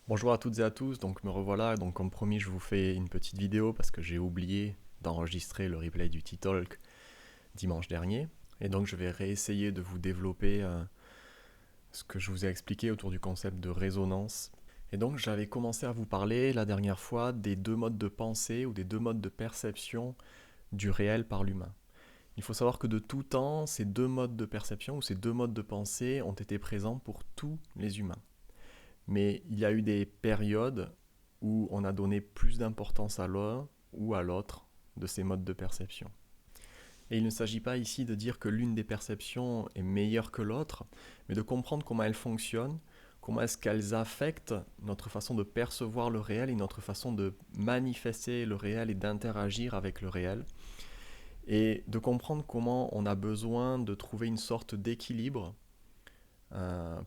Bonjour à toutes et à tous, donc me revoilà, donc comme promis je vous fais une petite vidéo parce que j'ai oublié d'enregistrer le replay du T-Talk dimanche dernier. Et donc je vais réessayer de vous développer ce que je vous ai expliqué autour du concept de résonance. Et donc j'avais commencé à vous parler la dernière fois des deux modes de pensée ou des deux modes de perception du réel par l'humain. Il faut savoir que de tout temps, ces deux modes de perception ou ces deux modes de pensée ont été présents pour tous les humains. Mais il y a eu des périodes où on a donné plus d'importance à l'un ou à l'autre de ces modes de perception. Et il ne s'agit pas ici de dire que l'une des perceptions est meilleure que l'autre, mais de comprendre comment elles fonctionnent, comment est-ce qu'elles affectent notre façon de percevoir le réel et notre façon de manifester le réel et d'interagir avec le réel, et de comprendre comment on a besoin de trouver une sorte d'équilibre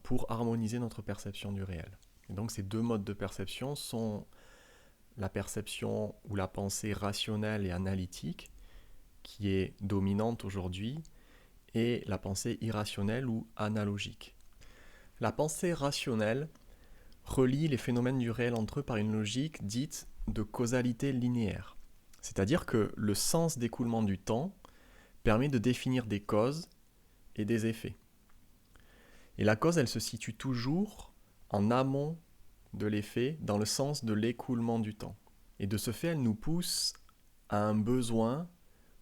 pour harmoniser notre perception du réel. Et donc ces deux modes de perception sont la perception ou la pensée rationnelle et analytique, qui est dominante aujourd'hui, et la pensée irrationnelle ou analogique. La pensée rationnelle relie les phénomènes du réel entre eux par une logique dite de causalité linéaire. C'est-à-dire que le sens d'écoulement du temps permet de définir des causes et des effets. Et la cause, elle se situe toujours en amont de l'effet, dans le sens de l'écoulement du temps. Et de ce fait, elle nous pousse à un besoin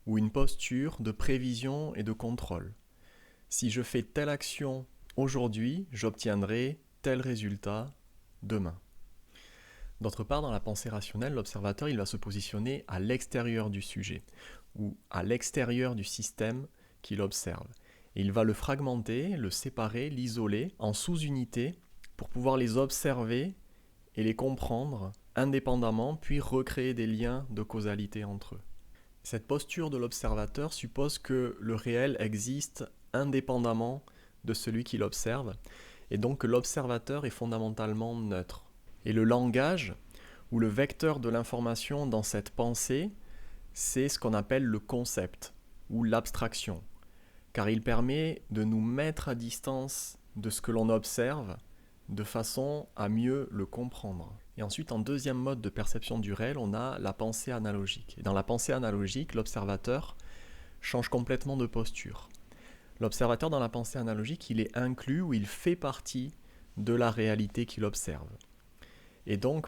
ou une posture de prévision et de contrôle. Si je fais telle action aujourd'hui, j'obtiendrai tel résultat demain. D'autre part, dans la pensée rationnelle, l'observateur il va se positionner à l'extérieur du sujet ou à l'extérieur du système qu'il observe. Et il va le fragmenter, le séparer, l'isoler en sous-unités pour pouvoir les observer et les comprendre indépendamment, puis recréer des liens de causalité entre eux. Cette posture de l'observateur suppose que le réel existe indépendamment de celui qui l'observe, et donc que l'observateur est fondamentalement neutre. Et le langage, ou le vecteur de l'information dans cette pensée, c'est ce qu'on appelle le concept, ou l'abstraction, car il permet de nous mettre à distance de ce que l'on observe, de façon à mieux le comprendre. Et ensuite, en deuxième mode de perception du réel, on a la pensée analogique. Et dans la pensée analogique, l'observateur change complètement de posture. L'observateur dans la pensée analogique, il est inclus ou il fait partie de la réalité qu'il observe. Et donc,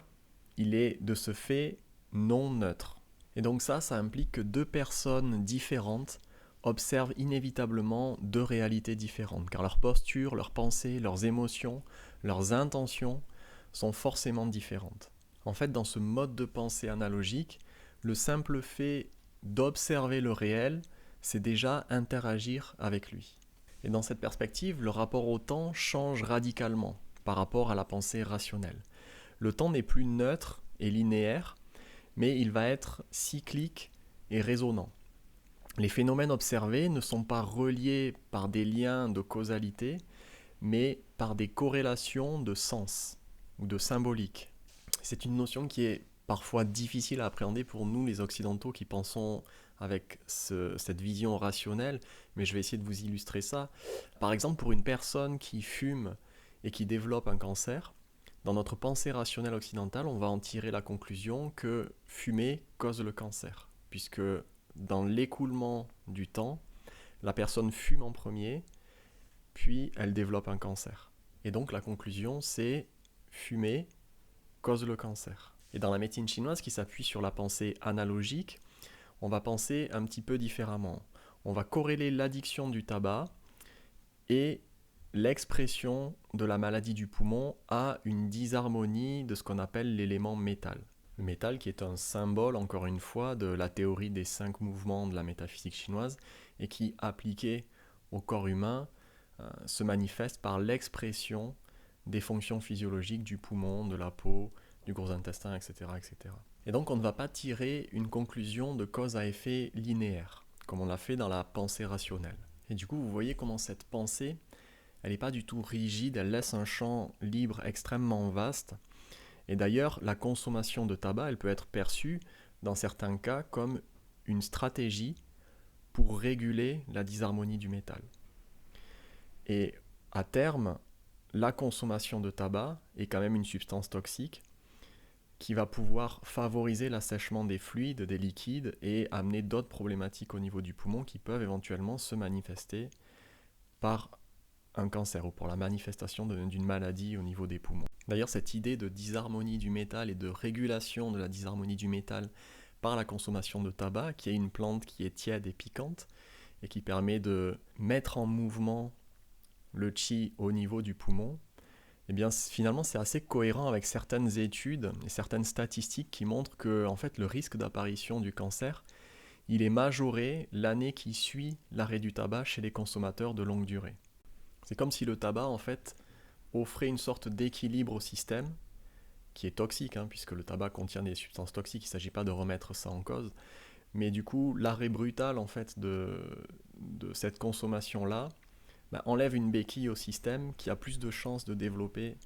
il est de ce fait non neutre. Et donc ça implique que deux personnes différentes observent inévitablement deux réalités différentes, car leur posture, leurs pensées, leurs émotions, leurs intentions sont forcément différentes. En fait, dans ce mode de pensée analogique, le simple fait d'observer le réel, c'est déjà interagir avec lui. Et dans cette perspective, le rapport au temps change radicalement par rapport à la pensée rationnelle. Le temps n'est plus neutre et linéaire, mais il va être cyclique et résonnant. Les phénomènes observés ne sont pas reliés par des liens de causalité, mais par des corrélations de sens ou de symbolique. C'est une notion qui est parfois difficile à appréhender pour nous les occidentaux qui pensons avec cette vision rationnelle, mais je vais essayer de vous illustrer ça. Par exemple, pour une personne qui fume et qui développe un cancer, dans notre pensée rationnelle occidentale, on va en tirer la conclusion que fumer cause le cancer, puisque dans l'écoulement du temps, la personne fume en premier, puis elle développe un cancer. Et donc la conclusion, c'est fumer cause le cancer. Et dans la médecine chinoise qui s'appuie sur la pensée analogique, on va penser un petit peu différemment. On va corréler l'addiction du tabac et l'expression de la maladie du poumon à une disharmonie de ce qu'on appelle l'élément métal. Le métal qui est un symbole, encore une fois, de la théorie des 5 mouvements de la métaphysique chinoise et qui, appliqué au corps humain, se manifeste par l'expression des fonctions physiologiques du poumon, de la peau, du gros intestin, etc., etc. Et donc on ne va pas tirer une conclusion de cause à effet linéaire, comme on l'a fait dans la pensée rationnelle. Et du coup, vous voyez comment cette pensée, elle n'est pas du tout rigide, elle laisse un champ libre extrêmement vaste. Et d'ailleurs, la consommation de tabac, elle peut être perçue, dans certains cas, comme une stratégie pour réguler la disharmonie du métal. Et à terme, la consommation de tabac est quand même une substance toxique qui va pouvoir favoriser l'assèchement des fluides, des liquides et amener d'autres problématiques au niveau du poumon qui peuvent éventuellement se manifester par un cancer ou pour la manifestation d'une maladie au niveau des poumons. D'ailleurs, cette idée de disharmonie du métal et de régulation de la disharmonie du métal par la consommation de tabac, qui est une plante qui est tiède et piquante et qui permet de mettre en mouvement le qi au niveau du poumon, eh bien finalement c'est assez cohérent avec certaines études et certaines statistiques qui montrent que en fait, le risque d'apparition du cancer, il est majoré l'année qui suit l'arrêt du tabac chez les consommateurs de longue durée. C'est comme si le tabac en fait offrait une sorte d'équilibre au système qui est toxique, puisque le tabac contient des substances toxiques, il ne s'agit pas de remettre ça en cause, mais du coup l'arrêt brutal en fait de cette consommation-là enlève une béquille au système qui a plus de chances de développer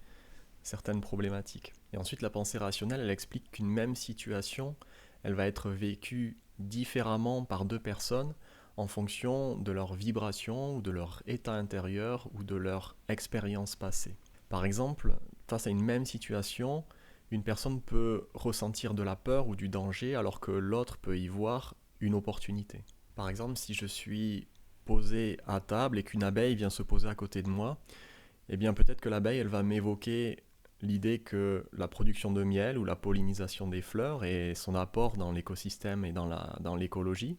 certaines problématiques. Et ensuite, la pensée rationnelle, elle explique qu'une même situation, elle va être vécue différemment par deux personnes en fonction de leur vibration ou de leur état intérieur ou de leur expérience passée. Par exemple, face à une même situation, une personne peut ressentir de la peur ou du danger alors que l'autre peut y voir une opportunité. Par exemple, si je suis posé à table et qu'une abeille vient se poser à côté de moi, eh bien peut-être que l'abeille, elle va m'évoquer l'idée que la production de miel ou la pollinisation des fleurs et son apport dans l'écosystème et dans l'écologie,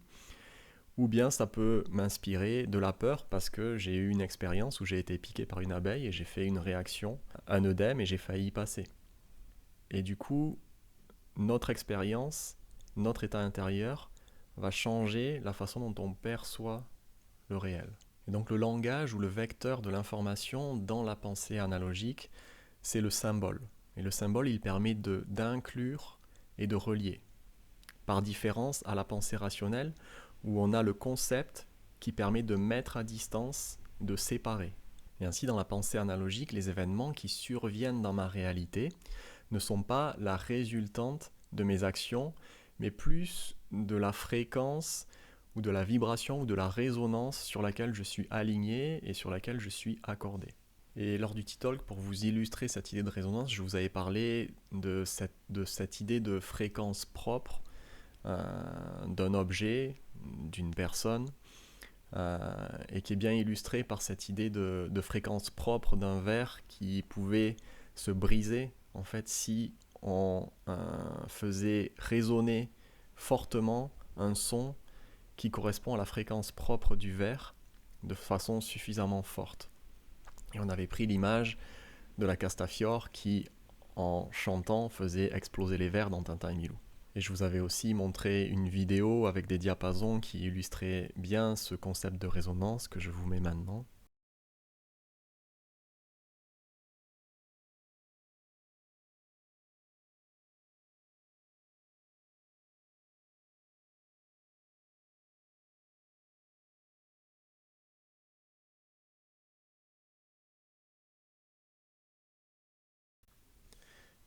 ou bien ça peut m'inspirer de la peur parce que j'ai eu une expérience où j'ai été piqué par une abeille et j'ai fait une réaction, un œdème et j'ai failli y passer. Et du coup, notre expérience, notre état intérieur va changer la façon dont on perçoit le réel. Et donc le langage ou le vecteur de l'information dans la pensée analogique, c'est le symbole. Et le symbole, il permet d'inclure et de relier. Par différence à la pensée rationnelle, où on a le concept qui permet de mettre à distance, de séparer. Et ainsi, dans la pensée analogique, les événements qui surviennent dans ma réalité ne sont pas la résultante de mes actions, mais plus de la fréquence ou de la vibration ou de la résonance sur laquelle je suis aligné et sur laquelle je suis accordé. Et lors du T-Talk, pour vous illustrer cette idée de résonance, je vous avais parlé de cette idée de fréquence propre d'un objet, d'une personne, et qui est bien illustrée par cette idée de fréquence propre d'un verre qui pouvait se briser en fait si on faisait résonner fortement un son qui correspond à la fréquence propre du verre de façon suffisamment forte. Et on avait pris l'image de la Castafiore qui, en chantant, faisait exploser les verres dans Tintin et Milou. Et je vous avais aussi montré une vidéo avec des diapasons qui illustraient bien ce concept de résonance que je vous mets maintenant.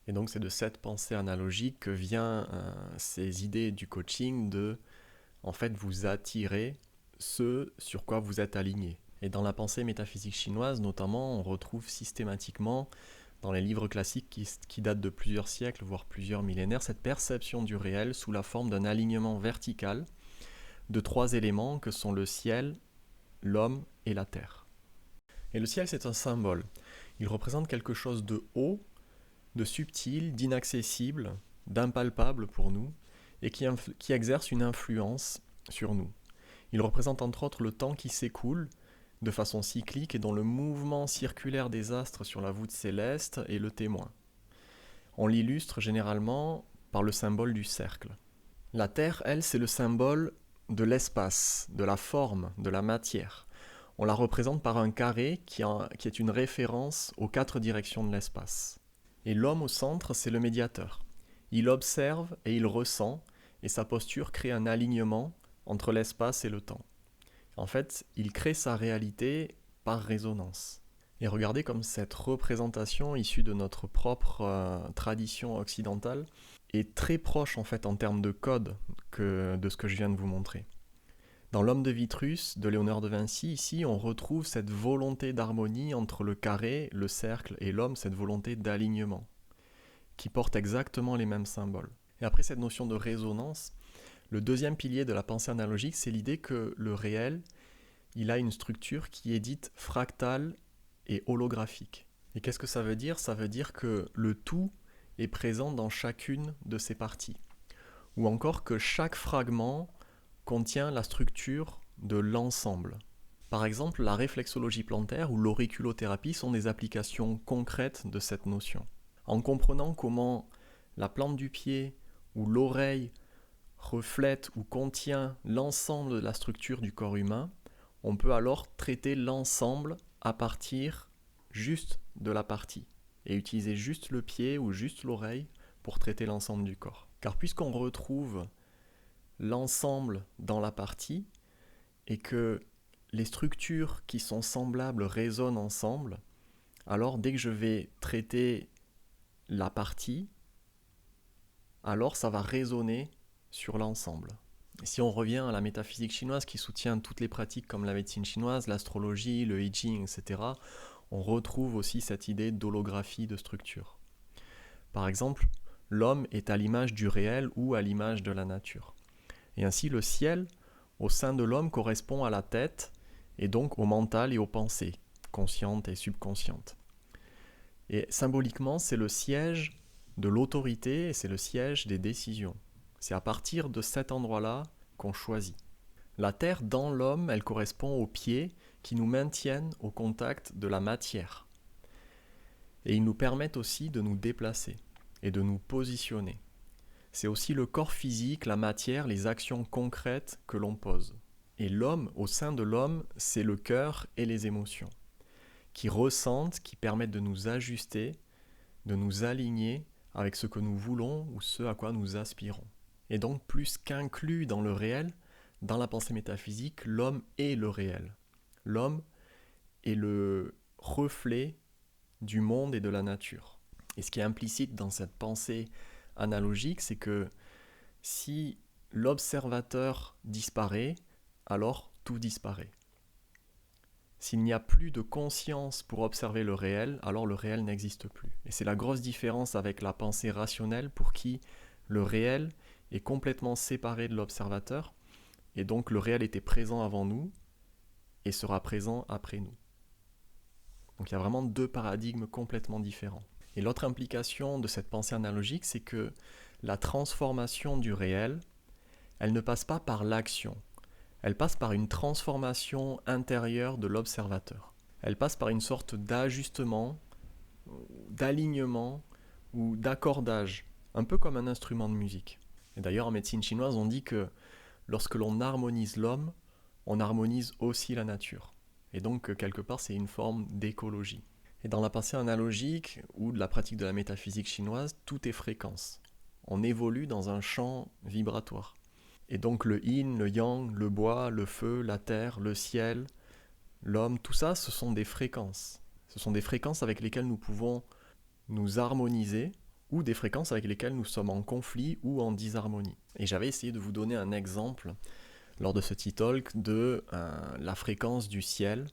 Et donc c'est de cette pensée analogique que vient ces idées du coaching de en fait vous attirer ce sur quoi vous êtes aligné. Et dans la pensée métaphysique chinoise notamment, on retrouve systématiquement dans les livres classiques qui datent de plusieurs siècles, voire plusieurs millénaires, cette perception du réel sous la forme d'un alignement vertical de trois éléments que sont le ciel, l'homme et la terre. Et le ciel, c'est un symbole. Il représente quelque chose de haut, de subtil, d'inaccessible, d'impalpable pour nous, et qui exerce une influence sur nous. Il représente entre autres le temps qui s'écoule de façon cyclique et dont le mouvement circulaire des astres sur la voûte céleste est le témoin. On l'illustre généralement par le symbole du cercle. La Terre, elle, c'est le symbole de l'espace, de la forme, de la matière. On la représente par un carré qui est une référence aux quatre directions de l'espace. Et l'homme au centre, c'est le médiateur. Il observe et il ressent, et sa posture crée un alignement entre l'espace et le temps. En fait, il crée sa réalité par résonance. Et regardez comme cette représentation issue de notre propre tradition occidentale est très proche en fait en termes de code de ce que je viens de vous montrer. Dans L'Homme de Vitruve de Léonard de Vinci, ici, on retrouve cette volonté d'harmonie entre le carré, le cercle et l'homme, cette volonté d'alignement, qui porte exactement les mêmes symboles. Et après cette notion de résonance, le deuxième pilier de la pensée analogique, c'est l'idée que le réel, il a une structure qui est dite fractale et holographique. Et qu'est-ce que ça veut dire ? Ça veut dire que le tout est présent dans chacune de ses parties. Ou encore que chaque fragment contient la structure de l'ensemble. Par exemple, la réflexologie plantaire ou l'auriculothérapie sont des applications concrètes de cette notion. En comprenant comment la plante du pied ou l'oreille reflète ou contient l'ensemble de la structure du corps humain, on peut alors traiter l'ensemble à partir juste de la partie et utiliser juste le pied ou juste l'oreille pour traiter l'ensemble du corps. Car puisqu'on retrouve l'ensemble dans la partie et que les structures qui sont semblables résonnent ensemble, alors dès que je vais traiter la partie, alors ça va résonner sur l'ensemble. Et si on revient à la métaphysique chinoise qui soutient toutes les pratiques comme la médecine chinoise, l'astrologie, le I Ching, etc., on retrouve aussi cette idée d'holographie de structure. Par exemple, l'homme est à l'image du réel ou à l'image de la nature. Et ainsi, le ciel, au sein de l'homme, correspond à la tête, et donc au mental et aux pensées, conscientes et subconscientes. Et symboliquement, c'est le siège de l'autorité et c'est le siège des décisions. C'est à partir de cet endroit-là qu'on choisit. La terre dans l'homme, elle correspond aux pieds qui nous maintiennent au contact de la matière. Et ils nous permettent aussi de nous déplacer et de nous positionner. C'est aussi le corps physique, la matière, les actions concrètes que l'on pose. Et l'homme, au sein de l'homme, c'est le cœur et les émotions, qui ressentent, qui permettent de nous ajuster, de nous aligner avec ce que nous voulons ou ce à quoi nous aspirons. Et donc, plus qu'inclus dans le réel, dans la pensée métaphysique, l'homme est le réel. L'homme est le reflet du monde et de la nature. Et ce qui est implicite dans cette pensée analogique, c'est que si l'observateur disparaît, alors tout disparaît. S'il n'y a plus de conscience pour observer le réel, alors le réel n'existe plus. Et c'est la grosse différence avec la pensée rationnelle pour qui le réel est complètement séparé de l'observateur, et donc le réel était présent avant nous et sera présent après nous. Donc il y a vraiment deux paradigmes complètement différents. Et l'autre implication de cette pensée analogique, c'est que la transformation du réel, elle ne passe pas par l'action. Elle passe par une transformation intérieure de l'observateur. Elle passe par une sorte d'ajustement, d'alignement ou d'accordage, un peu comme un instrument de musique. Et d'ailleurs, en médecine chinoise, on dit que lorsque l'on harmonise l'homme, on harmonise aussi la nature. Et donc, quelque part, c'est une forme d'écologie. Et dans la pensée analogique ou de la pratique de la métaphysique chinoise, tout est fréquence. On évolue dans un champ vibratoire. Et donc le yin, le yang, le bois, le feu, la terre, le ciel, l'homme, tout ça, ce sont des fréquences. Ce sont des fréquences avec lesquelles nous pouvons nous harmoniser ou des fréquences avec lesquelles nous sommes en conflit ou en disharmonie. Et j'avais essayé de vous donner un exemple lors de ce T-Talk de la fréquence du ciel.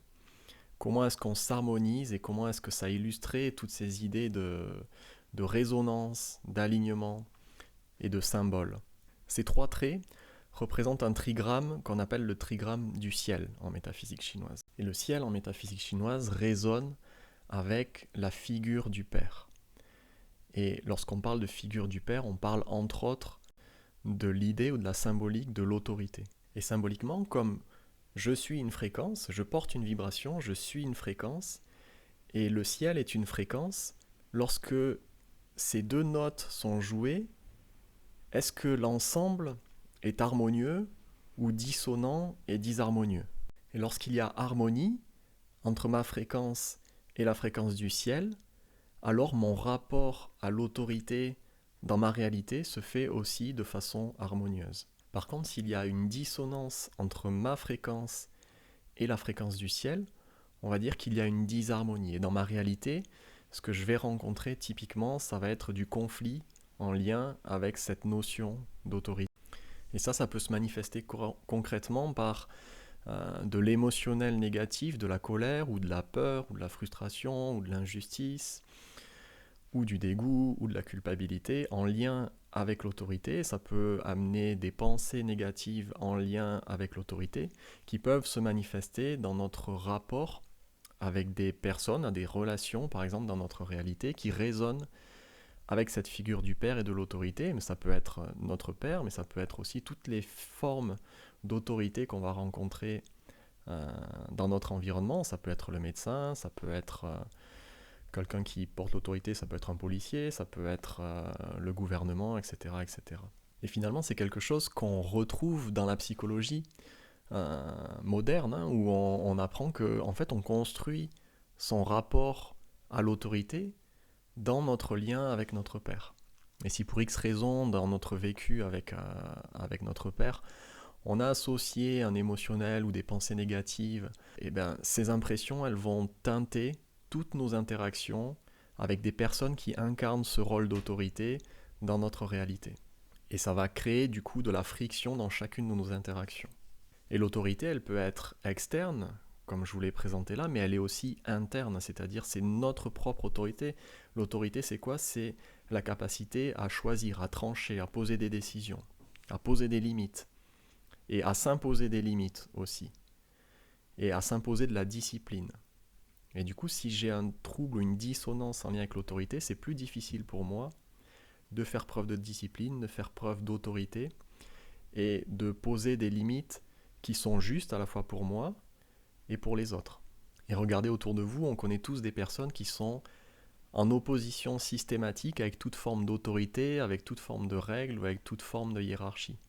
Comment est-ce qu'on s'harmonise et comment est-ce que ça illustrait toutes ces idées de résonance, d'alignement et de symbole. Ces trois traits représentent un trigramme qu'on appelle le trigramme du ciel en métaphysique chinoise. Et le ciel en métaphysique chinoise résonne avec la figure du Père. Et lorsqu'on parle de figure du Père, on parle entre autres de l'idée ou de la symbolique de l'autorité. Et symboliquement, comme je suis une fréquence, je porte une vibration, je suis une fréquence, et le ciel est une fréquence, lorsque ces deux notes sont jouées, est-ce que l'ensemble est harmonieux ou dissonant et disharmonieux ? Et lorsqu'il y a harmonie entre ma fréquence et la fréquence du ciel, alors mon rapport à l'autorité dans ma réalité se fait aussi de façon harmonieuse. Par contre, s'il y a une dissonance entre ma fréquence et la fréquence du ciel, on va dire qu'il y a une disharmonie. Et dans ma réalité, ce que je vais rencontrer typiquement, ça va être du conflit en lien avec cette notion d'autorité. Et ça peut se manifester concrètement par de l'émotionnel négatif, de la colère ou de la peur ou de la frustration ou de l'injustice ou du dégoût ou de la culpabilité en lien avec l'autorité. Ça peut amener des pensées négatives en lien avec l'autorité qui peuvent se manifester dans notre rapport avec des personnes, à des relations par exemple dans notre réalité qui résonnent avec cette figure du père et de l'autorité. Mais ça peut être notre père, mais ça peut être aussi toutes les formes d'autorité qu'on va rencontrer dans notre environnement. Ça peut être le médecin, ça peut être quelqu'un qui porte l'autorité, ça peut être un policier, ça peut être le gouvernement, etc., etc. Et finalement, c'est quelque chose qu'on retrouve dans la psychologie moderne, où on apprend qu'en fait, on construit son rapport à l'autorité dans notre lien avec notre père. Et si pour X raison, dans notre vécu avec notre père, on a associé un émotionnel ou des pensées négatives, et bien ces impressions, elles vont teinter toutes nos interactions avec des personnes qui incarnent ce rôle d'autorité dans notre réalité. Et ça va créer du coup de la friction dans chacune de nos interactions. Et l'autorité, elle peut être externe, comme je vous l'ai présenté là, mais elle est aussi interne, c'est-à-dire c'est notre propre autorité. L'autorité, c'est quoi? C'est la capacité à choisir, à trancher, à poser des décisions, à poser des limites, et à s'imposer des limites aussi, et à s'imposer de la discipline. Et du coup, si j'ai un trouble, une dissonance en lien avec l'autorité, c'est plus difficile pour moi de faire preuve de discipline, de faire preuve d'autorité, et de poser des limites qui sont justes à la fois pour moi et pour les autres. Et regardez autour de vous, on connaît tous des personnes qui sont en opposition systématique avec toute forme d'autorité, avec toute forme de règles ou avec toute forme de hiérarchie.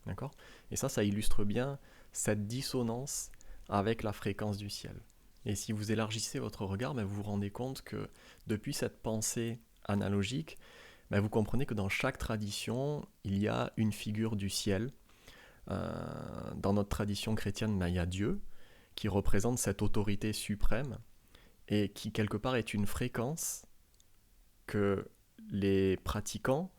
D'accord ? Et ça illustre bien cette dissonance avec la fréquence du ciel. Et si vous élargissez votre regard, vous vous rendez compte que depuis cette pensée analogique, vous comprenez que dans chaque tradition, il y a une figure du ciel. Dans notre tradition chrétienne, il y a Dieu, qui représente cette autorité suprême et qui quelque part est une fréquence que les pratiquants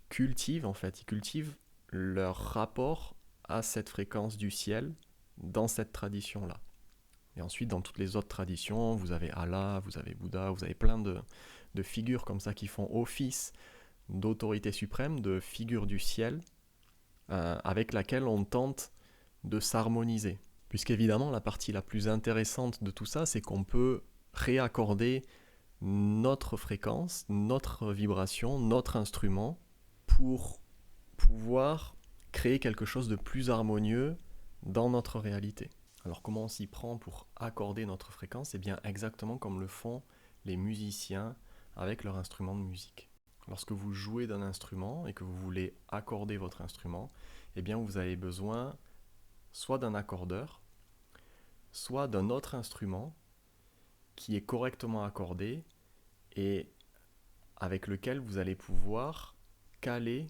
cultivent en fait. Ils cultivent leur rapport à cette fréquence du ciel dans cette tradition-là. Et ensuite, dans toutes les autres traditions, vous avez Allah, vous avez Bouddha, vous avez plein de figures comme ça qui font office d'autorité suprême, de figure du ciel, avec laquelle on tente de s'harmoniser. Puisqu'évidemment, la partie la plus intéressante de tout ça, c'est qu'on peut réaccorder notre fréquence, notre vibration, notre instrument, pour pouvoir créer quelque chose de plus harmonieux dans notre réalité. Alors comment on s'y prend pour accorder notre fréquence? Eh bien exactement comme le font les musiciens avec leur instrument de musique. Lorsque vous jouez d'un instrument et que vous voulez accorder votre instrument, eh bien vous avez besoin soit d'un accordeur, soit d'un autre instrument qui est correctement accordé et avec lequel vous allez pouvoir caler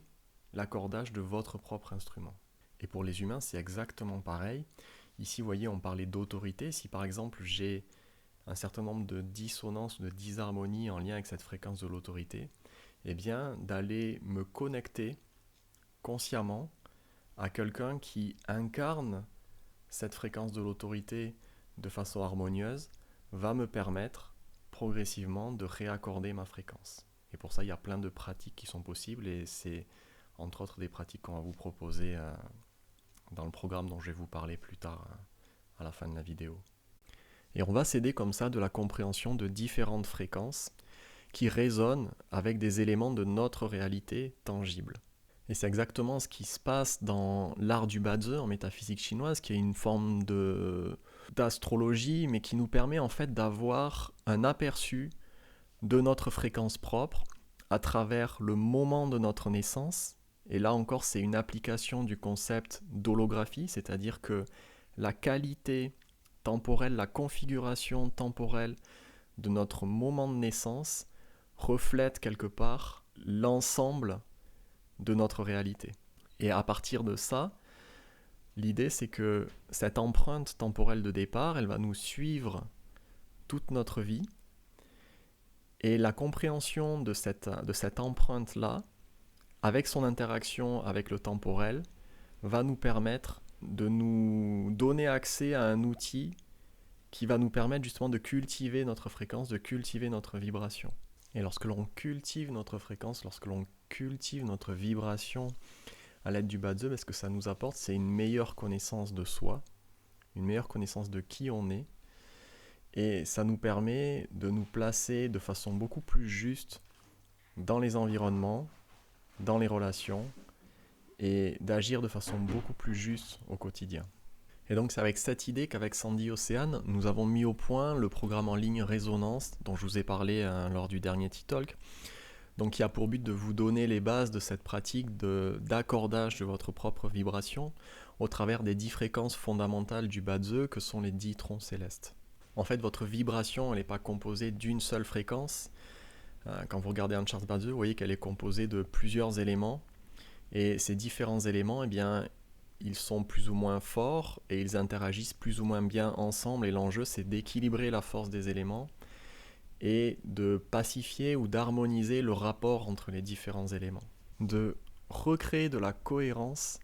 l'accordage de votre propre instrument. Et pour les humains, c'est exactement pareil. Ici, vous voyez, on parlait d'autorité. Si par exemple, j'ai un certain nombre de dissonances ou de disharmonies en lien avec cette fréquence de l'autorité, eh bien, d'aller me connecter consciemment à quelqu'un qui incarne cette fréquence de l'autorité de façon harmonieuse va me permettre progressivement de réaccorder ma fréquence. Et pour ça, il y a plein de pratiques qui sont possibles et c'est entre autres des pratiques qu'on va vous proposer dans le programme dont je vais vous parler plus tard à la fin de la vidéo. Et on va s'aider comme ça de la compréhension de différentes fréquences qui résonnent avec des éléments de notre réalité tangible. Et c'est exactement ce qui se passe dans l'art du Bazi en métaphysique chinoise, qui est une forme d'astrologie, mais qui nous permet en fait d'avoir un aperçu de notre fréquence propre à travers le moment de notre naissance. Et là encore, c'est une application du concept d'holographie, c'est-à-dire que la qualité temporelle, la configuration temporelle de notre moment de naissance reflète quelque part l'ensemble de notre réalité. Et à partir de ça, l'idée c'est que cette empreinte temporelle de départ, elle va nous suivre toute notre vie. Et la compréhension de cette empreinte-là, avec son interaction avec le temporel, va nous permettre de nous donner accès à un outil qui va nous permettre justement de cultiver notre fréquence, de cultiver notre vibration. Et lorsque l'on cultive notre fréquence, lorsque l'on cultive notre vibration à l'aide du Ba-de, ce que ça nous apporte, c'est une meilleure connaissance de soi, une meilleure connaissance de qui on est, et ça nous permet de nous placer de façon beaucoup plus juste dans les environnements, dans les relations, et d'agir de façon beaucoup plus juste au quotidien. Et donc c'est avec cette idée qu'avec Sandy Océane, nous avons mis au point le programme en ligne Résonance, dont je vous ai parlé lors du dernier T-Talk, donc qui a pour but de vous donner les bases de cette pratique d'accordage de votre propre vibration au travers des 10 fréquences fondamentales du Ba-de que sont les 10 troncs célestes. En fait, votre vibration, elle n'est pas composée d'une seule fréquence. Quand vous regardez un chart Ba-de, vous voyez qu'elle est composée de plusieurs éléments. Et ces différents éléments, eh bien, ils sont plus ou moins forts et ils interagissent plus ou moins bien ensemble. Et l'enjeu, c'est d'équilibrer la force des éléments et de pacifier ou d'harmoniser le rapport entre les différents éléments. De recréer de la cohérence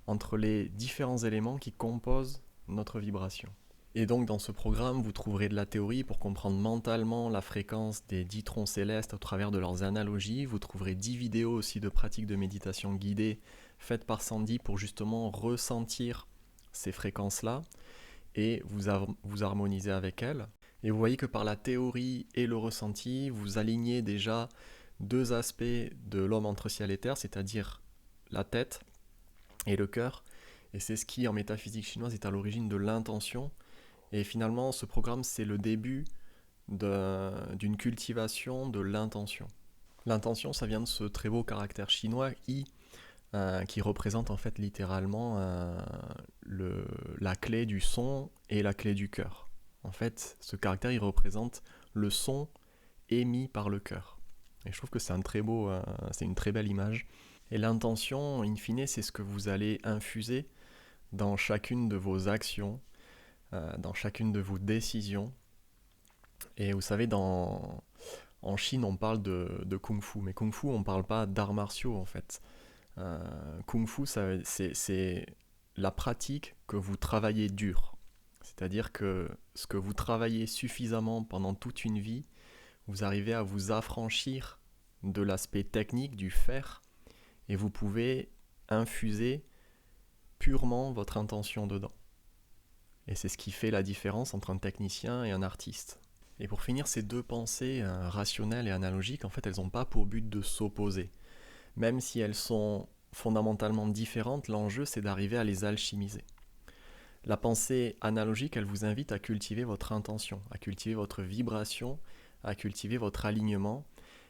entre les différents éléments qui composent notre vibration. Et donc dans ce programme, vous trouverez de la théorie pour comprendre mentalement la fréquence des 10 troncs célestes au travers de leurs analogies. Vous trouverez 10 vidéos aussi de pratiques de méditation guidée faites par Sandy pour justement ressentir ces fréquences-là et vous harmoniser avec elles. Et vous voyez que par la théorie et le ressenti, vous alignez déjà deux aspects de l'homme entre ciel et terre, c'est-à-dire la tête et le cœur. Et c'est ce qui, en métaphysique chinoise, est à l'origine de l'intention. Et finalement, ce programme, c'est le début d'une cultivation de l'intention. L'intention, ça vient de ce très beau caractère chinois I, qui représente en fait littéralement la clé du son et la clé du cœur. En fait, ce caractère, il représente le son émis par le cœur. Et je trouve que c'est c'est une très belle image. Et l'intention, in fine, c'est ce que vous allez infuser dans chacune de vos actions, dans chacune de vos décisions. Et vous savez, en Chine, on parle de kung-fu, mais kung-fu, on ne parle pas d'arts martiaux en fait. Kung-fu, c'est la pratique que vous travaillez dur. C'est-à-dire que ce que vous travaillez suffisamment pendant toute une vie, vous arrivez à vous affranchir de l'aspect technique, du faire, et vous pouvez infuser purement votre intention dedans. Et c'est ce qui fait la différence entre un technicien et un artiste. Et pour finir, ces deux pensées rationnelles et analogiques, en fait, elles n'ont pas pour but de s'opposer. Même si elles sont fondamentalement différentes, l'enjeu, c'est d'arriver à les alchimiser. La pensée analogique, elle vous invite à cultiver votre intention, à cultiver votre vibration, à cultiver votre alignement.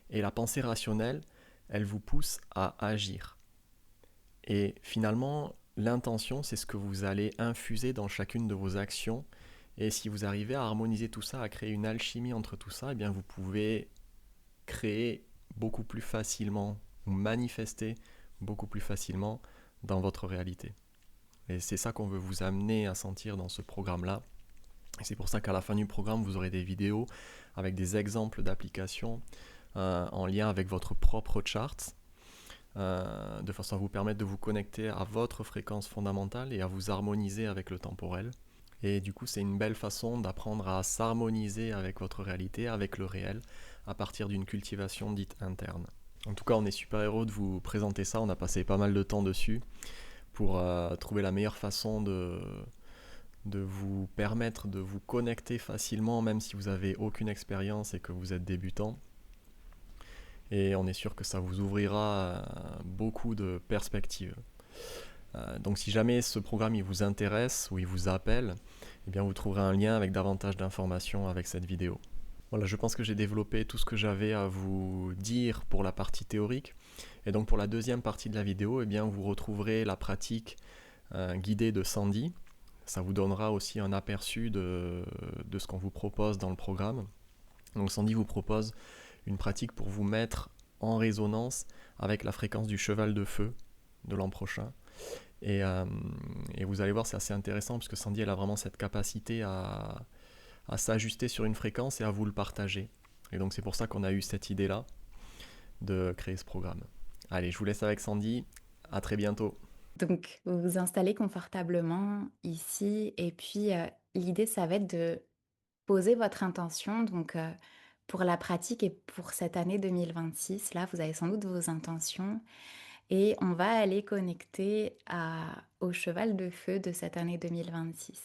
Et la pensée rationnelle, elle vous pousse à agir. Et finalement, l'intention, c'est ce que vous allez infuser dans chacune de vos actions. Et si vous arrivez à harmoniser tout ça, à créer une alchimie entre tout ça, eh bien vous pouvez créer beaucoup plus facilement ou manifester beaucoup plus facilement dans votre réalité. Et c'est ça qu'on veut vous amener à sentir dans ce programme-là. Et c'est pour ça qu'à la fin du programme, vous aurez des vidéos avec des exemples d'applications en lien avec votre propre chart, de façon à vous permettre de vous connecter à votre fréquence fondamentale et à vous harmoniser avec le temporel. Et du coup, c'est une belle façon d'apprendre à s'harmoniser avec votre réalité, avec le réel, à partir d'une cultivation dite interne. En tout cas, on est super heureux de vous présenter ça. On a passé pas mal de temps dessus pour trouver la meilleure façon de vous permettre de vous connecter facilement, même si vous n'avez aucune expérience et que vous êtes débutant. Et on est sûr que ça vous ouvrira beaucoup de perspectives. Donc si jamais ce programme il vous intéresse ou il vous appelle, eh bien vous trouverez un lien avec davantage d'informations avec cette vidéo. Voilà, je pense que j'ai développé tout ce que j'avais à vous dire pour la partie théorique. Et donc pour la deuxième partie de la vidéo, eh bien vous retrouverez la pratique guidée de Sandy. Ça vous donnera aussi un aperçu de ce qu'on vous propose dans le programme. Donc Sandy vous propose une pratique pour vous mettre en résonance avec la fréquence du cheval de feu de l'an prochain. Et vous allez voir, c'est assez intéressant parce que Sandy, elle a vraiment cette capacité à s'ajuster sur une fréquence et à vous le partager. Et donc c'est pour ça qu'on a eu cette idée-là de créer ce programme. Allez, je vous laisse avec Sandy. À très bientôt. Donc, vous vous installez confortablement ici et puis l'idée, ça va être de poser votre intention. Donc, pour la pratique et pour cette année 2026, là, vous avez sans doute vos intentions et on va aller connecter au cheval de feu de cette année 2026.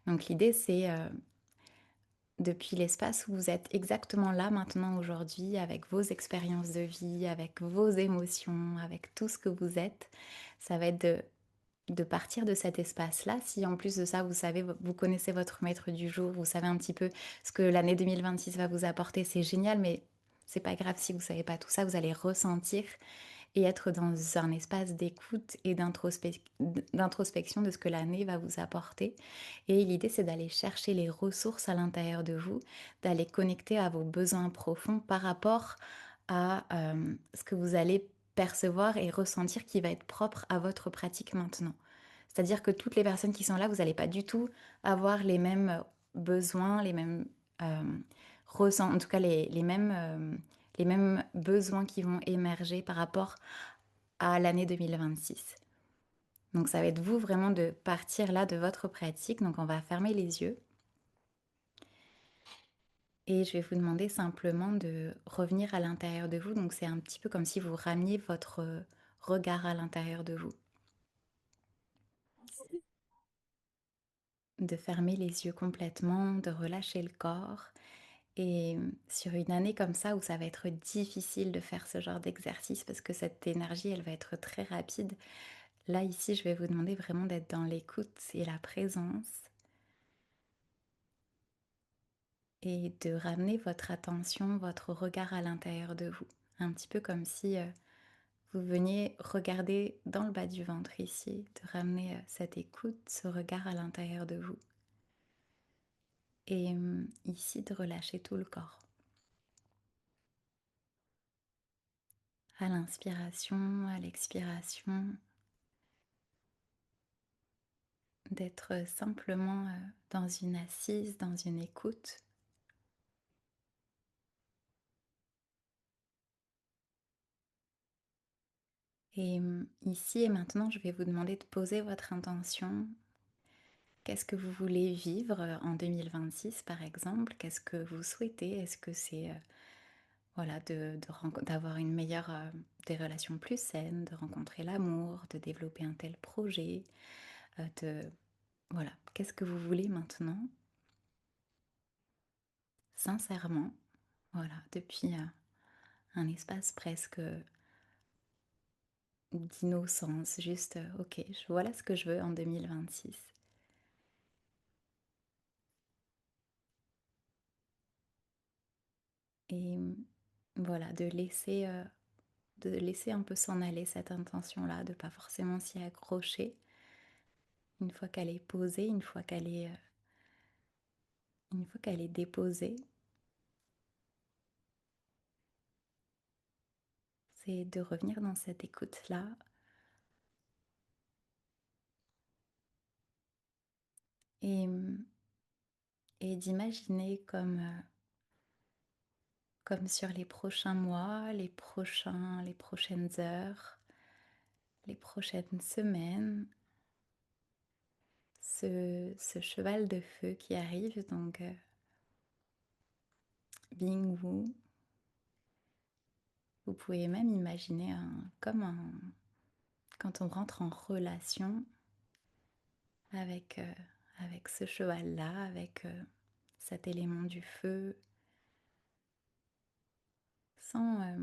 Donc, l'idée, c'est depuis l'espace où vous êtes exactement là maintenant aujourd'hui, avec vos expériences de vie, avec vos émotions, avec tout ce que vous êtes, ça va être de partir de cet espace-là. Si en plus de ça, vous savez, vous connaissez votre maître du jour, vous savez un petit peu ce que l'année 2026 va vous apporter, c'est génial, mais c'est pas grave si vous savez pas tout ça, vous allez ressentir et être dans un espace d'écoute et d'introspection de ce que l'année va vous apporter. Et l'idée, c'est d'aller chercher les ressources à l'intérieur de vous, d'aller connecter à vos besoins profonds par rapport à ce que vous allez percevoir et ressentir qui va être propre à votre pratique maintenant. C'est-à-dire que toutes les personnes qui sont là, vous n'allez pas du tout avoir les mêmes besoins, les mêmes en tout cas les mêmes besoins qui vont émerger par rapport à l'année 2026. Donc ça va être vous vraiment de partir là de votre pratique. Donc on va fermer les yeux et je vais vous demander simplement de revenir à l'intérieur de vous. Donc c'est un petit peu comme si vous rameniez votre regard à l'intérieur de vous. De fermer les yeux complètement, de relâcher le corps. Et sur une année comme ça où ça va être difficile de faire ce genre d'exercice parce que cette énergie, elle va être très rapide, là ici, je vais vous demander vraiment d'être dans l'écoute et la présence et de ramener votre attention, votre regard à l'intérieur de vous. Un petit peu comme si vous veniez regarder dans le bas du ventre ici, de ramener cette écoute, ce regard à l'intérieur de vous. Et ici, de relâcher tout le corps. À l'inspiration, à l'expiration, d'être simplement dans une assise, dans une écoute. Et ici et maintenant, je vais vous demander de poser votre intention. Qu'est-ce que vous voulez vivre en 2026 par exemple? Qu'est-ce que vous souhaitez? Est-ce que c'est voilà, d'avoir une meilleure, des relations plus saines, de rencontrer l'amour, de développer un tel projet, de voilà, qu'est-ce que vous voulez maintenant? Sincèrement, voilà, depuis un espace presque d'innocence, juste ok, voilà ce que je veux en 2026. Et voilà, de laisser un peu s'en aller cette intention-là, de pas forcément s'y accrocher. Une fois qu'elle est posée, une fois qu'elle est déposée, c'est de revenir dans cette écoute-là et, et d'imaginer comme sur les prochains mois, les prochaines heures, les prochaines semaines, ce cheval de feu qui arrive, donc Bing Wu. Vous pouvez même imaginer quand on rentre en relation avec, avec ce cheval-là, avec cet élément du feu, sans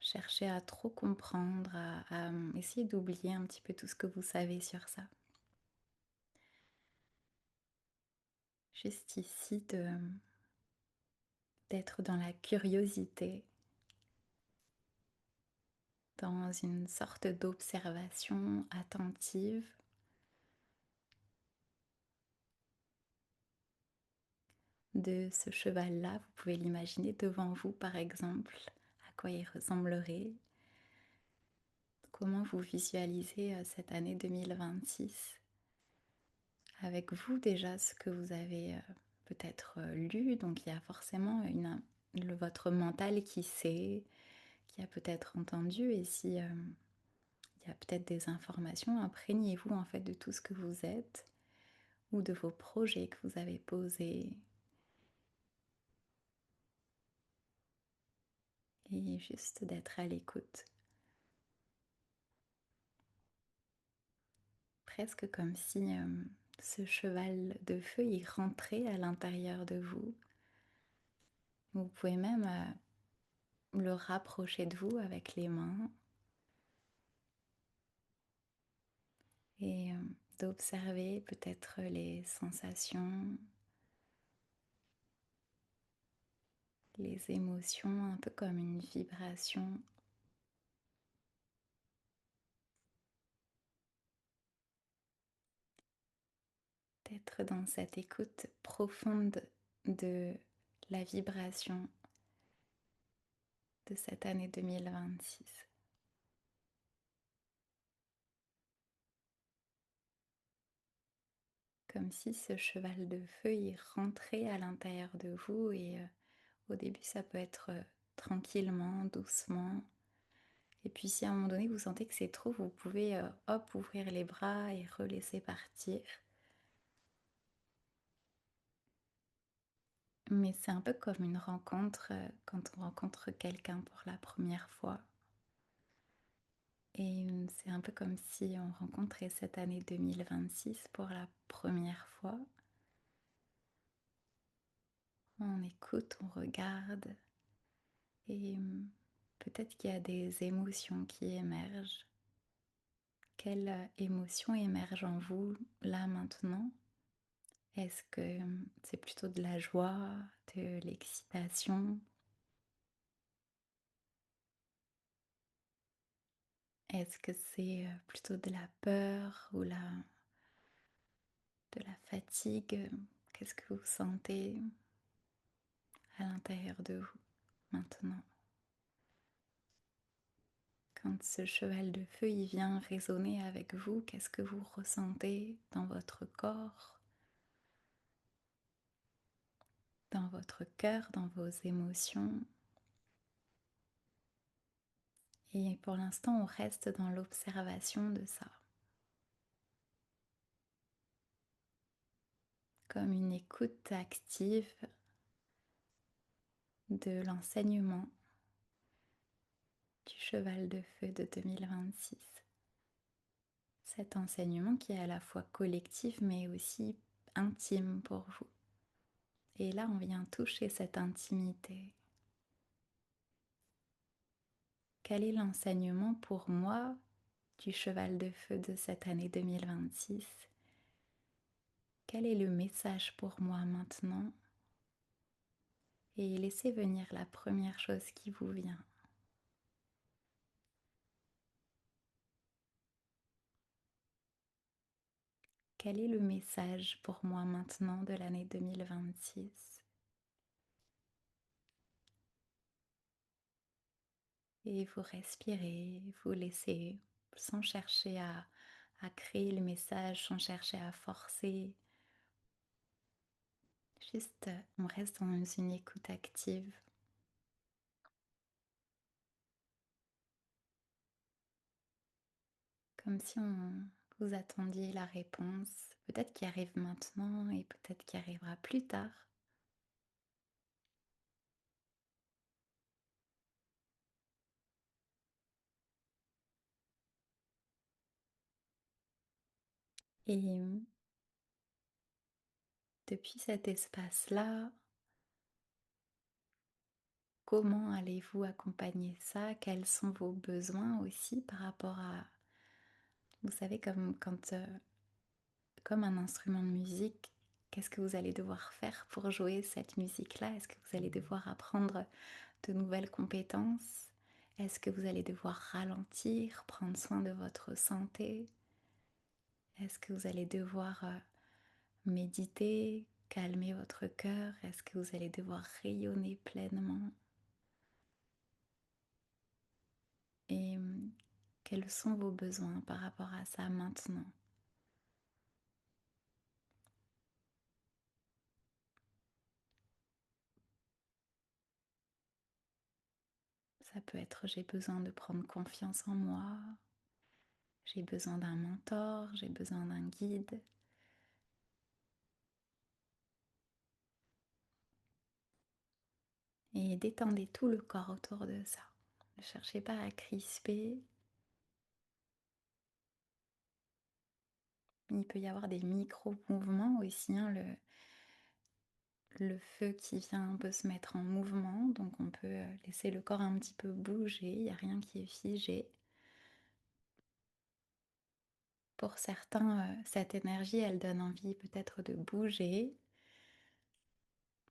chercher à trop comprendre, à essayer d'oublier un petit peu tout ce que vous savez sur ça. Juste ici d'être dans la curiosité, dans une sorte d'observation attentive de ce cheval-là. Vous pouvez l'imaginer devant vous, par exemple, à quoi il ressemblerait, comment vous visualisez cette année 2026 avec vous déjà ce que vous avez peut-être lu. Donc il y a forcément votre mental qui sait, qui a peut-être entendu. Et si il y a peut-être des informations, imprégnez-vous en fait de tout ce que vous êtes ou de vos projets que vous avez posés et juste d'être à l'écoute. Presque comme si ce cheval de feu il rentrait à l'intérieur de vous. Vous pouvez même le rapprocher de vous avec les mains et d'observer peut-être les sensations, les émotions, un peu comme une vibration, d'être dans cette écoute profonde de la vibration de cette année 2026. Comme si ce cheval de feu il rentrait à l'intérieur de vous et au début ça peut être tranquillement, doucement. Et puis si à un moment donné vous sentez que c'est trop, vous pouvez hop ouvrir les bras et relaisser partir. Mais c'est un peu comme une rencontre quand on rencontre quelqu'un pour la première fois. Et c'est un peu comme si on rencontrait cette année 2026 pour la première fois. On écoute, on regarde et peut-être qu'il y a des émotions qui émergent. Quelle émotion émerge en vous là maintenant? Est-ce que c'est plutôt de la joie, de l'excitation? Est-ce que c'est plutôt de la peur ou de la fatigue? Qu'est-ce que vous sentez à l'intérieur de vous maintenant? Quand ce cheval de feu il vient résonner avec vous, qu'est-ce que vous ressentez dans votre corps, dans votre cœur, dans vos émotions? Et pour l'instant, on reste dans l'observation de ça, comme une écoute active de l'enseignement du cheval de feu de 2026. Cet enseignement qui est à la fois collectif mais aussi intime pour vous. Et là, on vient toucher cette intimité. Quel est l'enseignement pour moi du cheval de feu de cette année 2026? Quel est le message pour moi maintenant? Et laissez venir la première chose qui vous vient. Quel est le message pour moi maintenant de l'année 2026? Et vous respirez, vous laissez sans chercher à créer le message, sans chercher à forcer. Juste, on reste dans une écoute active, comme si vous attendiez la réponse, peut-être qui arrive maintenant et peut-être qui arrivera plus tard. Et depuis cet espace-là, comment allez-vous accompagner ça? Quels sont vos besoins aussi par rapport à, vous savez, comme un instrument de musique, qu'est-ce que vous allez devoir faire pour jouer cette musique-là? Est-ce que vous allez devoir apprendre de nouvelles compétences? Est-ce que vous allez devoir ralentir, prendre soin de votre santé? Est-ce que vous allez devoir méditer, calmer votre cœur? Est-ce que vous allez devoir rayonner pleinement? Et quels sont vos besoins par rapport à ça maintenant? Ça peut être j'ai besoin de prendre confiance en moi, J'ai besoin d'un mentor, j'ai besoin d'un guide. Et détendez tout le corps autour de ça. Ne cherchez pas à crisper. Il peut y avoir des micro-mouvements aussi, hein. Le feu qui vient un peu se mettre en mouvement, donc on peut laisser le corps un petit peu bouger, il n'y a rien qui est figé. Pour certains, cette énergie, elle donne envie peut-être de bouger,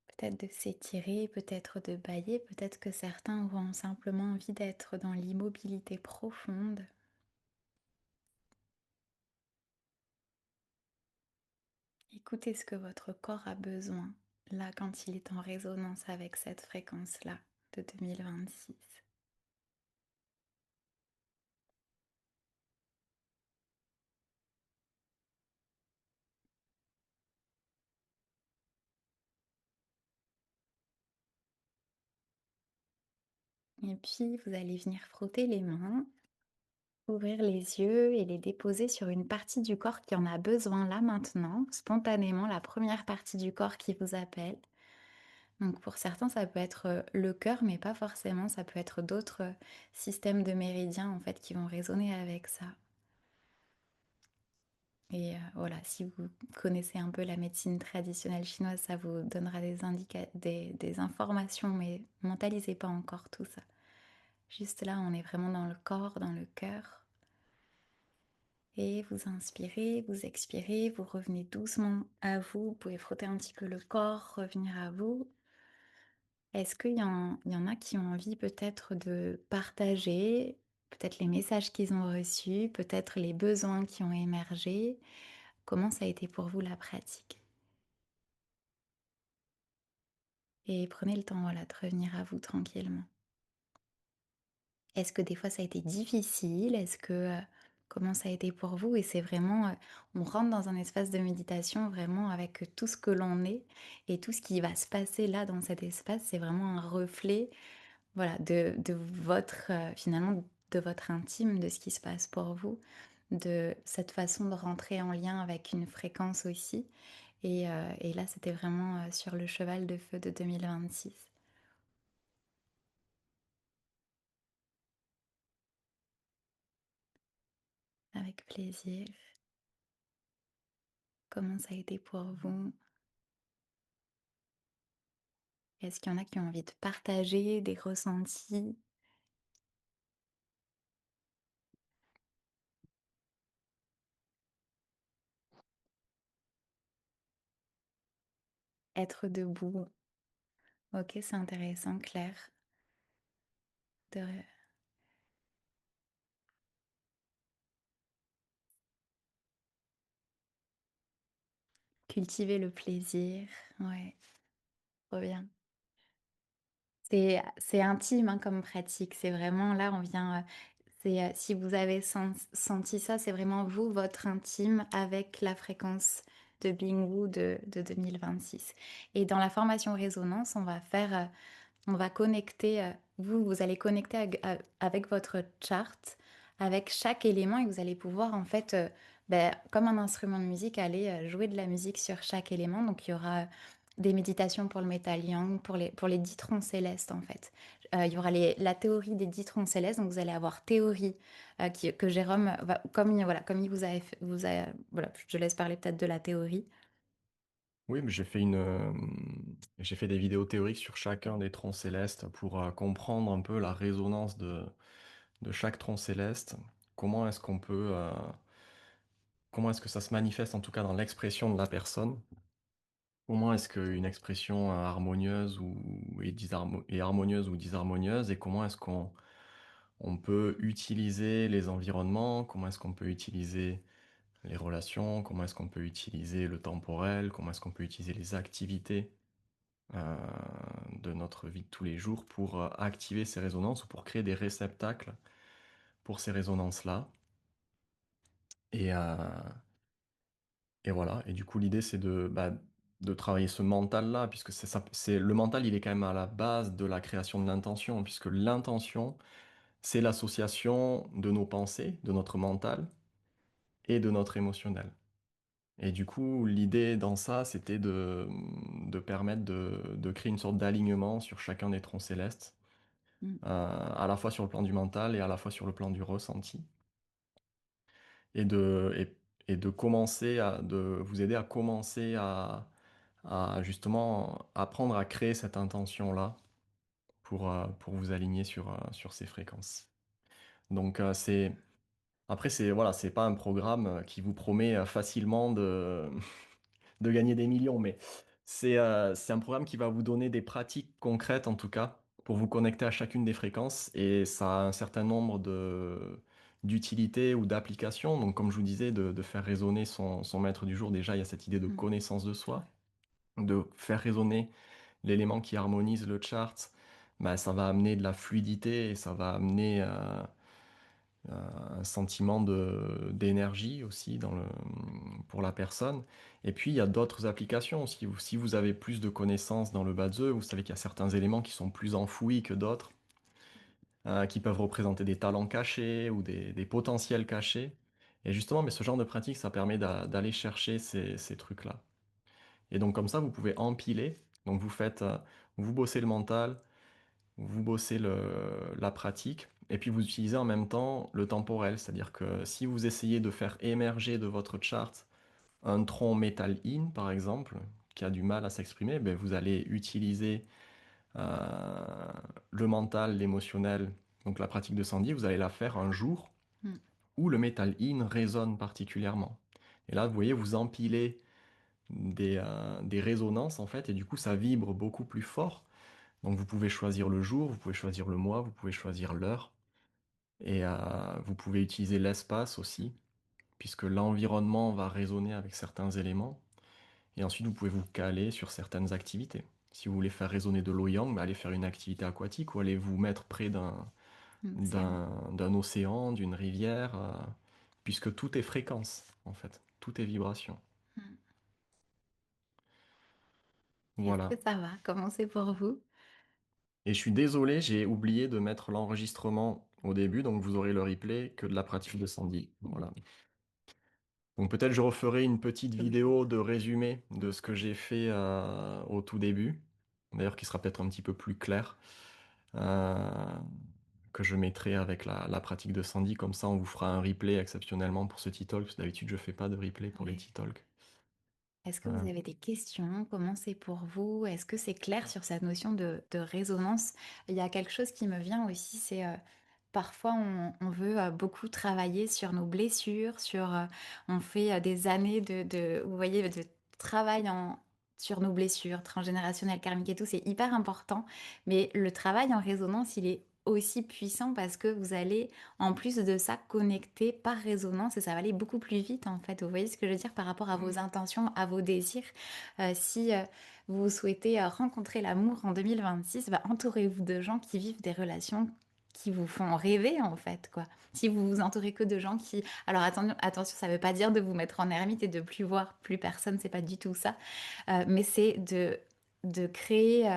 peut-être de s'étirer, peut-être de bâiller, peut-être que certains ont simplement envie d'être dans l'immobilité profonde. Écoutez ce que votre corps a besoin, là, quand il est en résonance avec cette fréquence-là de 2026. Et puis, vous allez venir frotter les mains, ouvrir les yeux et les déposer sur une partie du corps qui en a besoin là maintenant, spontanément, la première partie du corps qui vous appelle. Donc pour certains, ça peut être le cœur, mais pas forcément, ça peut être d'autres systèmes de méridiens en fait qui vont résonner avec ça. Et voilà, si vous connaissez un peu la médecine traditionnelle chinoise, ça vous donnera des informations, mais mentalisez pas encore tout ça. Juste là, on est vraiment dans le corps, dans le cœur. Et vous inspirez, vous expirez, vous revenez doucement à vous. Vous pouvez frotter un petit peu le corps, revenir à vous. Est-ce il y en a qui ont envie peut-être de partager, peut-être les messages qu'ils ont reçus, peut-être les besoins qui ont émergé? Comment ça a été pour vous la pratique? Et prenez le temps, voilà, de revenir à vous tranquillement. Est-ce que des fois ça a été difficile? Comment ça a été pour vous? Et c'est vraiment, on rentre dans un espace de méditation vraiment avec tout ce que l'on est et tout ce qui va se passer là dans cet espace, c'est vraiment un reflet, voilà, de votre, finalement, de votre intime, de ce qui se passe pour vous, de cette façon de rentrer en lien avec une fréquence aussi. Et là, c'était vraiment, sur le cheval de feu de 2026. Avec plaisir. Comment ça a été pour vous? Est-ce qu'il y en a qui ont envie de partager des ressentis? Être debout. OK, c'est intéressant, Claire, de cultiver le plaisir. Ouais, trop bien. C'est intime, hein, comme pratique. C'est vraiment là, on vient, si vous avez senti ça, c'est vraiment vous, votre intime avec la fréquence de Bingou de 2026. Et dans la formation résonance, on va connecter, vous allez connecter avec votre charte, avec chaque élément et vous allez pouvoir en fait, comme un instrument de musique, aller jouer de la musique sur chaque élément. Donc il y aura des méditations pour le métal yang, pour les 10 troncs célestes en fait. Il y aura la théorie des 10 troncs célestes, donc vous allez avoir théorie que Jérôme, voilà, comme il voilà, je te laisse parler peut-être de la théorie. Oui, mais j'ai fait des vidéos théoriques sur chacun des troncs célestes pour comprendre un peu la résonance de chaque tronc céleste. Comment est-ce qu'on peut, comment est-ce que ça se manifeste en tout cas dans l'expression de la personne? Comment est-ce qu'une expression harmonieuse est harmonieuse ou disharmonieuse? Et comment est-ce on peut utiliser les environnements? Comment est-ce qu'on peut utiliser les relations? Comment est-ce qu'on peut utiliser le temporel? Comment est-ce qu'on peut utiliser les activités euh, de notre vie de tous les jours pour activer ces résonances ou pour créer des réceptacles pour ces résonances-là? Et, euh, et voilà. Et du coup, l'idée, c'est de travailler ce mental-là, puisque le mental, il est quand même à la base de la création de l'intention, puisque l'intention, c'est l'association de nos pensées, de notre mental, et de notre émotionnel. Et du coup, l'idée dans ça, c'était de permettre de créer une sorte d'alignement sur chacun des troncs célestes, Mmh. à la fois sur le plan du mental et à la fois sur le plan du ressenti. Et de commencer de vous aider à commencer à justement apprendre à créer cette intention-là pour vous aligner sur ces fréquences. Donc, après, voilà, c'est pas un programme qui vous promet facilement de gagner des millions, mais c'est un programme qui va vous donner des pratiques concrètes, en tout cas, pour vous connecter à chacune des fréquences, et ça a un certain nombre d'utilités ou d'applications. Donc, comme je vous disais, de faire résonner son maître du jour, déjà, il y a cette idée de Mmh. connaissance de soi, de faire résonner l'élément qui harmonise le chart. Bah, ça va amener de la fluidité et ça va amener un sentiment d'énergie aussi pour la personne. Et puis, il y a d'autres applications. Si vous avez plus de connaissances dans le bas de jeu, vous savez qu'il y a certains éléments qui sont plus enfouis que d'autres, qui peuvent représenter des talents cachés ou des potentiels cachés. Et justement, mais ce genre de pratique, ça permet d'aller chercher ces trucs-là. Et donc, comme ça, vous pouvez empiler. Donc, vous bossez le mental, vous bossez la pratique et puis vous utilisez en même temps le temporel. C'est-à-dire que si vous essayez de faire émerger de votre chart un tronc Metal In, par exemple, qui a du mal à s'exprimer, ben vous allez utiliser le mental, l'émotionnel, donc la pratique de Sandy, vous allez la faire un jour Mmh. où le Metal In résonne particulièrement. Et là, vous voyez, vous empilez des résonances en fait, et du coup, ça vibre beaucoup plus fort. Donc vous pouvez choisir le jour, vous pouvez choisir le mois, vous pouvez choisir l'heure, et vous pouvez utiliser l'espace aussi, puisque l'environnement va résonner avec certains éléments. Et ensuite, vous pouvez vous caler sur certaines activités. Si vous voulez faire résonner de l'oyang, bah, allez faire une activité aquatique ou allez vous mettre près Océan. d'un océan, d'une rivière, puisque tout est fréquence, en fait. Tout est vibration. Mmh. Est-ce Voilà. que ça va? Comment c'est pour vous? Et je suis désolé, j'ai oublié de mettre l'enregistrement au début, donc vous aurez le replay que de la pratique de Sandy. Voilà. Donc peut-être je referai une petite Oui. vidéo de résumé de ce que j'ai fait au tout début, d'ailleurs qui sera peut-être un petit peu plus clair, euh, que je mettrai avec la pratique de Sandy, comme ça on vous fera un replay exceptionnellement pour ce T-Talk, parce que d'habitude je fais pas de replay pour les Ouais. T-Talk. Est-ce que vous Euh, avez des questions? Comment c'est pour vous? Est-ce que c'est clair sur cette notion de résonance? Il y a quelque chose qui me vient aussi, c'est parfois on veut beaucoup travailler sur nos blessures, on fait des années vous voyez, de travail sur nos blessures transgénérationnelles, karmiques et tout, c'est hyper important. Mais le travail en résonance, il est aussi puissant parce que vous allez en plus de ça, connecter par résonance et ça va aller beaucoup plus vite en fait. Vous voyez ce que je veux dire par rapport à vos intentions, à vos désirs. Si vous souhaitez rencontrer l'amour en 2026, bah, entourez-vous de gens qui vivent des relations qui vous font rêver en fait quoi. Si vous vous entourez que de gens qui... Alors attention, ça veut pas dire de vous mettre en ermite et de plus voir plus personne, c'est pas du tout ça. Mais c'est de créer...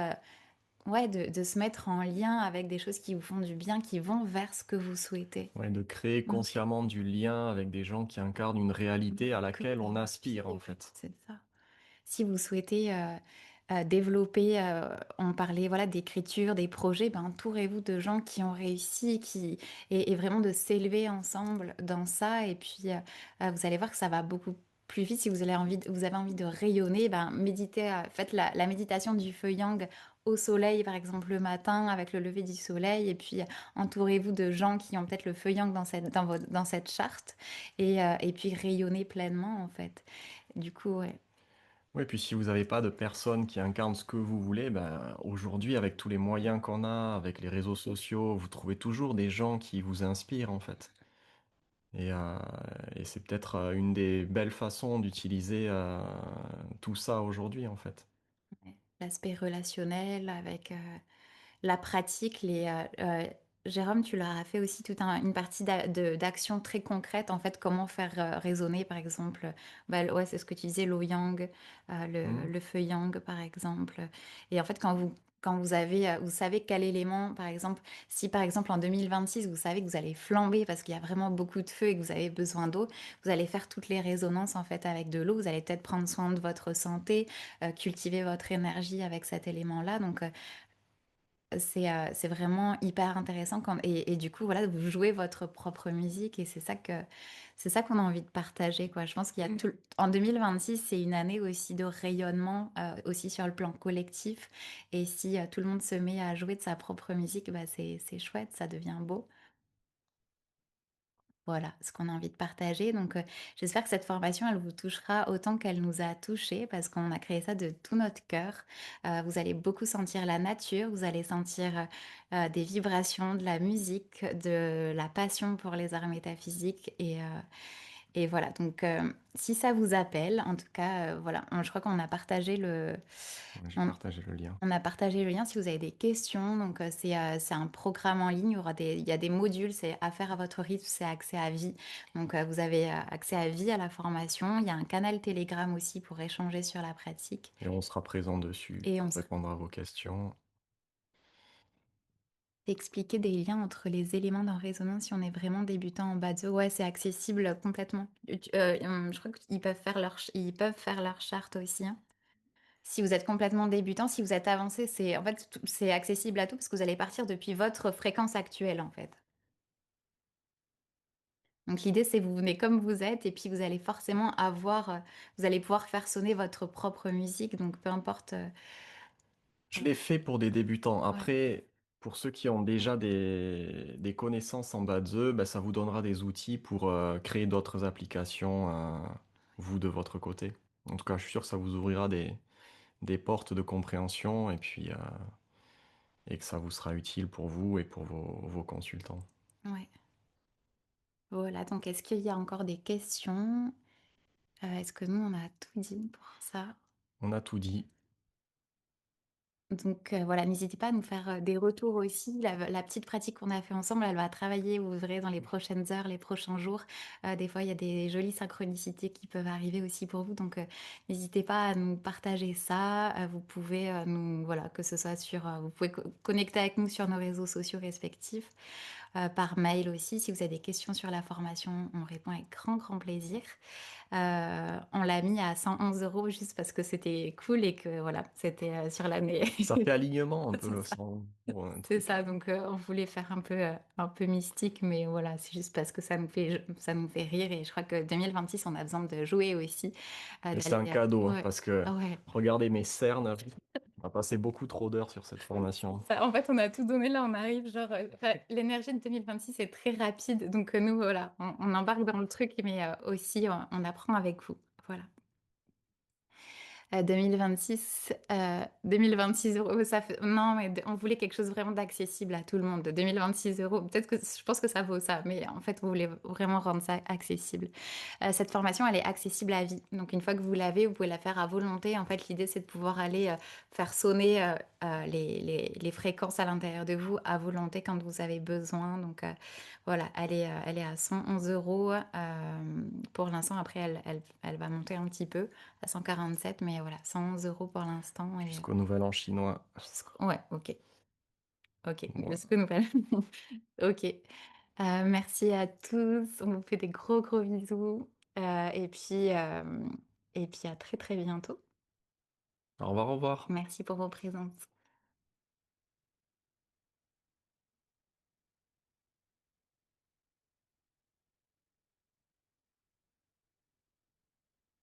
Ouais, de se mettre en lien avec des choses qui vous font du bien, qui vont vers ce que vous souhaitez. ouais, de créer Mm. consciemment du lien avec des gens qui incarnent une réalité à Que laquelle vous on aspire en aspirez, fait. c'est ça. Si vous souhaitez développer, on parlait voilà d'écriture, des projets, ben, entourez-vous de gens qui ont réussi, et vraiment de s'élever ensemble dans ça. Et puis vous allez voir que ça va beaucoup plus vite. Si vous avez envie de rayonner, ben, méditez, faites la méditation du feu yang au soleil, par exemple le matin avec le lever du soleil. Et puis entourez-vous de gens qui ont peut-être le feu yang dans cette charte, et puis rayonnez pleinement en fait. Du coup, ouais. Oui, puis si vous n'avez pas de personnes qui incarnent ce que vous voulez, ben, aujourd'hui, avec tous les moyens qu'on a, avec les réseaux sociaux, vous trouvez toujours des gens qui vous inspirent en fait. Et, euh, et c'est peut-être une des belles façons d'utiliser tout ça aujourd'hui en fait. Ouais. L'aspect relationnel avec la pratique, Jérôme, tu leur as fait aussi une partie d'action très concrète, en fait, comment faire résonner, par exemple, bah, c'est ce que tu disais, l'eau yang, Hmm. le feu yang, par exemple. Et en fait, quand vous Quand vous savez quel élément, par exemple, si par exemple en 2026, vous savez que vous allez flamber parce qu'il y a vraiment beaucoup de feu et que vous avez besoin d'eau, vous allez faire toutes les résonances en fait avec de l'eau. Vous allez peut-être prendre soin de votre santé, cultiver votre énergie avec cet élément-là. Donc c'est vraiment hyper intéressant et du coup voilà, vous jouez votre propre musique et c'est ça qu'on a envie de partager quoi. Je pense qu'il y a en 2026, c'est une année aussi de rayonnement aussi sur le plan collectif et si tout le monde se met à jouer de sa propre musique, bah c'est chouette, ça devient beau. Voilà, ce qu'on a envie de partager. Donc, j'espère que cette formation, elle vous touchera autant qu'elle nous a touchés parce qu'on a créé ça de tout notre cœur. Vous allez beaucoup sentir la nature, vous allez sentir des vibrations, de la musique, de la passion pour les arts métaphysiques et voilà. Donc, si ça vous appelle, en tout cas, voilà, je crois qu'on a partagé Ouais, j'ai on, partagé le lien. on a partagé le lien si vous avez des questions. Donc, c'est un programme en ligne. Il y a des modules, c'est à faire à votre rythme, c'est accès à vie. Donc, vous avez accès à vie à la formation. Il y a un canal Telegram aussi pour échanger sur la pratique. Et on sera présent dessus Et on pour se répondre à vos questions. expliquer des liens entre les éléments d'un résonance si on est vraiment débutant en bas de. Ouais, c'est accessible complètement. Je crois qu'ils peuvent faire ils peuvent faire leur charte aussi, hein. Si vous êtes complètement débutant, si vous êtes avancé, c'est en fait c'est accessible à tout parce que vous allez partir depuis votre fréquence actuelle en fait. Donc l'idée c'est vous venez comme vous êtes et puis vous allez forcément vous allez pouvoir faire sonner votre propre musique. Donc peu importe. Je l'ai fait pour des débutants. Ouais, Après, pour ceux qui ont déjà des connaissances en Badze, bah, ça vous donnera des outils pour créer d'autres applications, vous de votre côté. En tout cas, je suis sûr que ça vous ouvrira des portes de compréhension et que ça vous sera utile pour vous et pour vos consultants. ouais. Voilà. Donc est-ce qu'il y a encore des questions? Est-ce que nous on a tout dit pour ça? On a tout dit. Donc voilà, n'hésitez pas à nous faire, des retours aussi. La petite pratique qu'on a fait ensemble, elle va travailler, vous verrez dans les prochaines heures, les prochains jours. Des fois, il y a des jolies synchronicités qui peuvent arriver aussi pour vous, donc n'hésitez pas à nous partager ça. Vous pouvez, nous voilà, que ce soit vous pouvez connecter avec nous sur nos réseaux sociaux respectifs, par mail aussi. Si vous avez des questions sur la formation, on répond avec grand, grand plaisir. On l'a mis à 111 € juste parce que c'était cool et que voilà, c'était, sur l'année. Ça fait alignement un peu C'est le ça, sang pour un c'est truc. ça. Donc, on voulait faire un peu mystique, mais voilà, c'est juste parce que ça nous fait rire et je crois que 2026, on a besoin de jouer aussi, Et c'est d'aller, un cadeau ouais, parce que ouais. regardez mes cernes. On a passé beaucoup trop d'heures sur cette formation. En fait, on a tout donné là, on arrive genre, enfin, l'énergie de 2026 est très rapide, donc nous, voilà, on embarque dans le truc, mais aussi on apprend avec vous. Voilà. 2026, 2026 €, ça fait non, mais on voulait quelque chose vraiment d'accessible à tout le monde. 2026 €, peut-être que je pense que ça vaut ça, mais en fait, on voulait vraiment rendre ça accessible. Cette formation, elle est accessible à vie. Donc une fois que vous l'avez, vous pouvez la faire à volonté. En fait, l'idée, c'est de pouvoir aller, faire sonner, les fréquences à l'intérieur de vous à volonté quand vous avez besoin. Donc voilà, elle est à 111 € pour l'instant. Après, elle va monter un petit peu à 147, mais voilà, 111 € pour l'instant. Jusqu'au nouvel an chinois. Ouais, ok, ok, Voilà. jusqu'aux nouvelles. Ok. Merci à tous. On vous fait des gros gros bisous. Et puis à très très bientôt. Au revoir, au revoir. Merci pour vos présences.